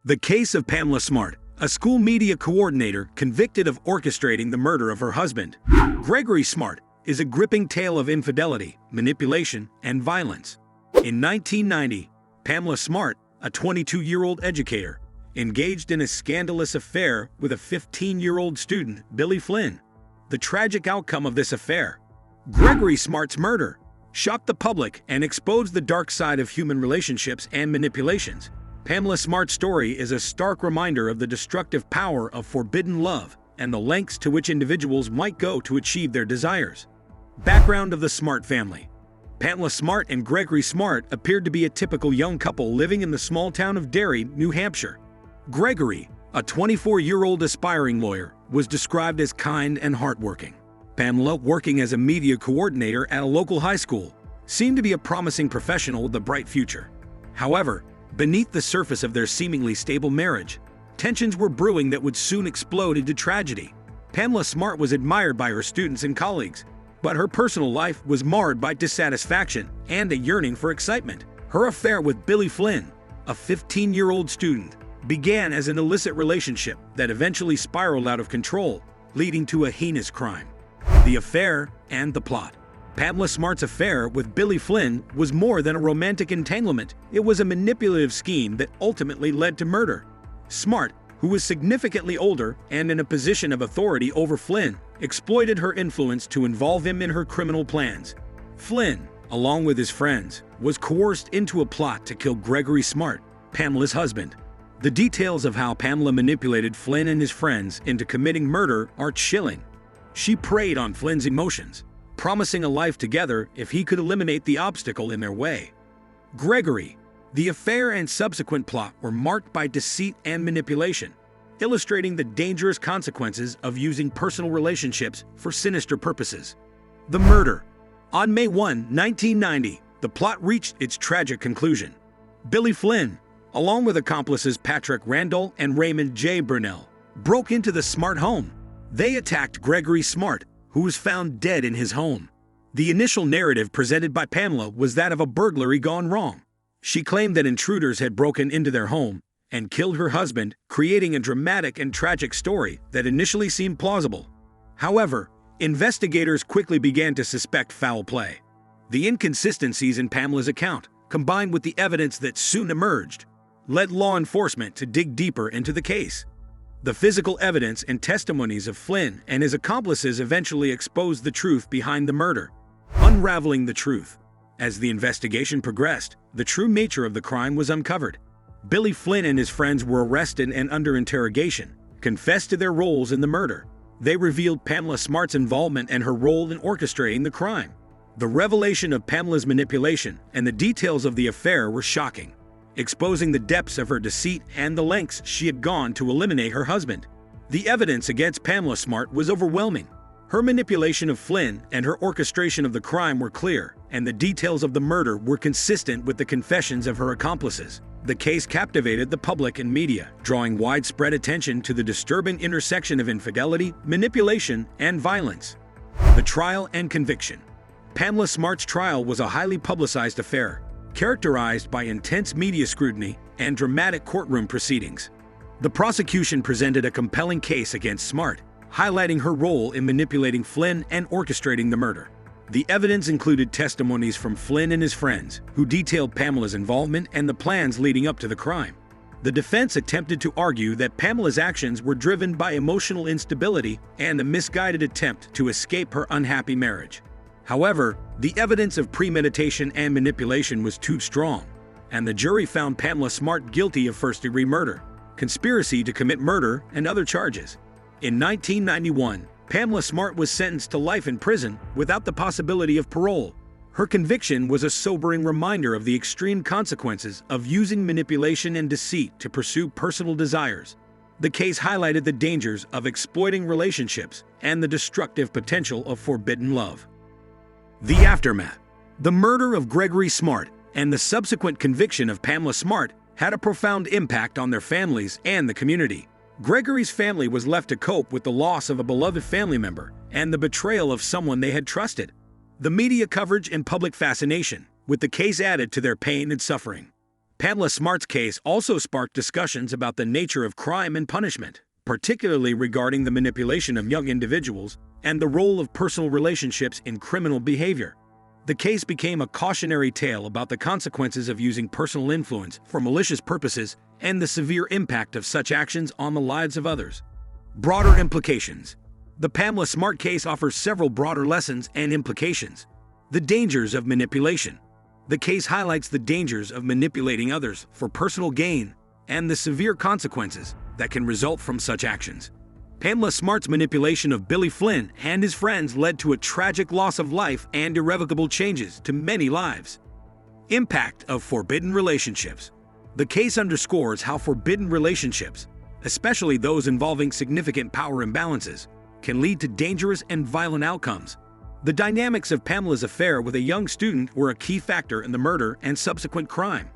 The case of Pamela Smart, a school media coordinator convicted of orchestrating the murder of her husband. Gregory Smart is a gripping tale of infidelity, manipulation, and violence. In 1990, Pamela Smart, a 22-year-old educator, engaged in a scandalous affair with a 15-year-old student, Billy Flynn. The tragic outcome of this affair, Gregory Smart's murder, shocked the public and exposed the dark side of human relationships and manipulations. Pamela Smart's story is a stark reminder of the destructive power of forbidden love and the lengths to which individuals might go to achieve their desires. Background of the Smart family. Pamela Smart and Gregory Smart appeared to be a typical young couple living in the small town of Derry, New Hampshire. Gregory, a 24-year-old aspiring lawyer, was described as kind and hardworking. Pamela, working as a media coordinator at a local high school, seemed to be a promising professional with a bright future. However, beneath the surface of their seemingly stable marriage, tensions were brewing that would soon explode into tragedy. Pamela Smart was admired by her students and colleagues, but her personal life was marred by dissatisfaction and a yearning for excitement. Her affair with Billy Flynn, a 15-year-old student, began as an illicit relationship that eventually spiraled out of control, leading to a heinous crime. The affair and the plot. Pamela Smart's affair with Billy Flynn was more than a romantic entanglement. It was a manipulative scheme that ultimately led to murder. Smart, who was significantly older and in a position of authority over Flynn, exploited her influence to involve him in her criminal plans. Flynn, along with his friends, was coerced into a plot to kill Gregory Smart, Pamela's husband. The details of how Pamela manipulated Flynn and his friends into committing murder are chilling. She preyed on Flynn's emotions, promising a life together if he could eliminate the obstacle in their way. Gregory. The affair and subsequent plot were marked by deceit and manipulation, illustrating the dangerous consequences of using personal relationships for sinister purposes. The murder. On May 1, 1990, the plot reached its tragic conclusion. Billy Flynn, along with accomplices Patrick Randall and Raymond J. Burnell, broke into the Smart home. They attacked Gregory Smart, who was found dead in his home. The initial narrative presented by Pamela was that of a burglary gone wrong. She claimed that intruders had broken into their home and killed her husband, creating a dramatic and tragic story that initially seemed plausible. However, investigators quickly began to suspect foul play. The inconsistencies in Pamela's account, combined with the evidence that soon emerged, led law enforcement to dig deeper into the case. The physical evidence and testimonies of Flynn and his accomplices eventually exposed the truth behind the murder. Unraveling the truth. As the investigation progressed, the true nature of the crime was uncovered. Billy Flynn and his friends were arrested and under interrogation, confessed to their roles in the murder. They revealed Pamela Smart's involvement and her role in orchestrating the crime. The revelation of Pamela's manipulation and the details of the affair were shocking, exposing the depths of her deceit and the lengths she had gone to eliminate her husband. The evidence against Pamela Smart was overwhelming. Her manipulation of Flynn and her orchestration of the crime were clear, and the details of the murder were consistent with the confessions of her accomplices. The case captivated the public and media, drawing widespread attention to the disturbing intersection of infidelity, manipulation, and violence. The trial and conviction. Pamela Smart's trial was a highly publicized affair, characterized by intense media scrutiny and dramatic courtroom proceedings. The prosecution presented a compelling case against Smart, highlighting her role in manipulating Flynn and orchestrating the murder. The evidence included testimonies from Flynn and his friends, who detailed Pamela's involvement and the plans leading up to the crime. The defense attempted to argue that Pamela's actions were driven by emotional instability and a misguided attempt to escape her unhappy marriage. However, the evidence of premeditation and manipulation was too strong, and the jury found Pamela Smart guilty of first-degree murder, conspiracy to commit murder, and other charges. In 1991, Pamela Smart was sentenced to life in prison without the possibility of parole. Her conviction was a sobering reminder of the extreme consequences of using manipulation and deceit to pursue personal desires. The case highlighted the dangers of exploiting relationships and the destructive potential of forbidden love. The aftermath. The murder of Gregory Smart and the subsequent conviction of Pamela Smart had a profound impact on their families and the community. Gregory's family was left to cope with the loss of a beloved family member and the betrayal of someone they had trusted. The media coverage and public fascination with the case added to their pain and suffering. Pamela Smart's case also sparked discussions about the nature of crime and punishment, particularly regarding the manipulation of young individuals and the role of personal relationships in criminal behavior. The case became a cautionary tale about the consequences of using personal influence for malicious purposes and the severe impact of such actions on the lives of others. Broader implications. The Pamela Smart case offers several broader lessons and implications. The dangers of manipulation. The case highlights the dangers of manipulating others for personal gain and the severe consequences that can result from such actions. Pamela Smart's manipulation of Billy Flynn and his friends led to a tragic loss of life and irrevocable changes to many lives. Impact of forbidden relationships. The case underscores how forbidden relationships, especially those involving significant power imbalances, can lead to dangerous and violent outcomes. The dynamics of Pamela's affair with a young student were a key factor in the murder and subsequent crime.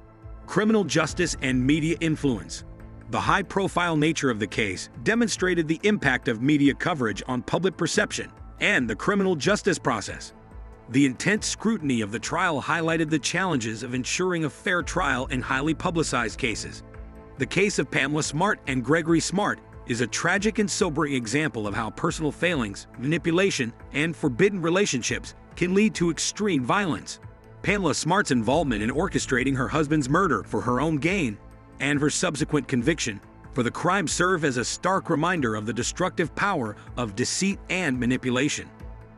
Criminal justice and media influence. The high-profile nature of the case demonstrated the impact of media coverage on public perception and the criminal justice process. The intense scrutiny of the trial highlighted the challenges of ensuring a fair trial in highly publicized cases. The case of Pamela Smart and Gregory Smart is a tragic and sobering example of how personal failings, manipulation, and forbidden relationships can lead to extreme violence. Pamela Smart's involvement in orchestrating her husband's murder for her own gain and her subsequent conviction for the crime serve as a stark reminder of the destructive power of deceit and manipulation.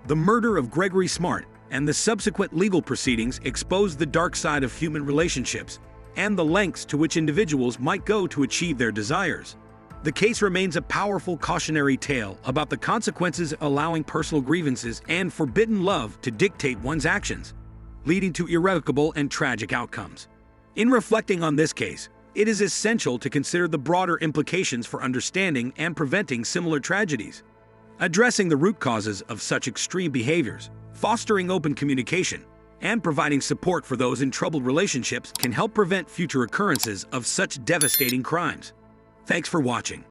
The murder of Gregory Smart and the subsequent legal proceedings exposed the dark side of human relationships and the lengths to which individuals might go to achieve their desires. The case remains a powerful cautionary tale about the consequences of allowing personal grievances and forbidden love to dictate one's actions, leading to irrevocable and tragic outcomes. In reflecting on this case, it is essential to consider the broader implications for understanding and preventing similar tragedies. Addressing the root causes of such extreme behaviors, fostering open communication, and providing support for those in troubled relationships can help prevent future occurrences of such devastating crimes. Thanks for watching.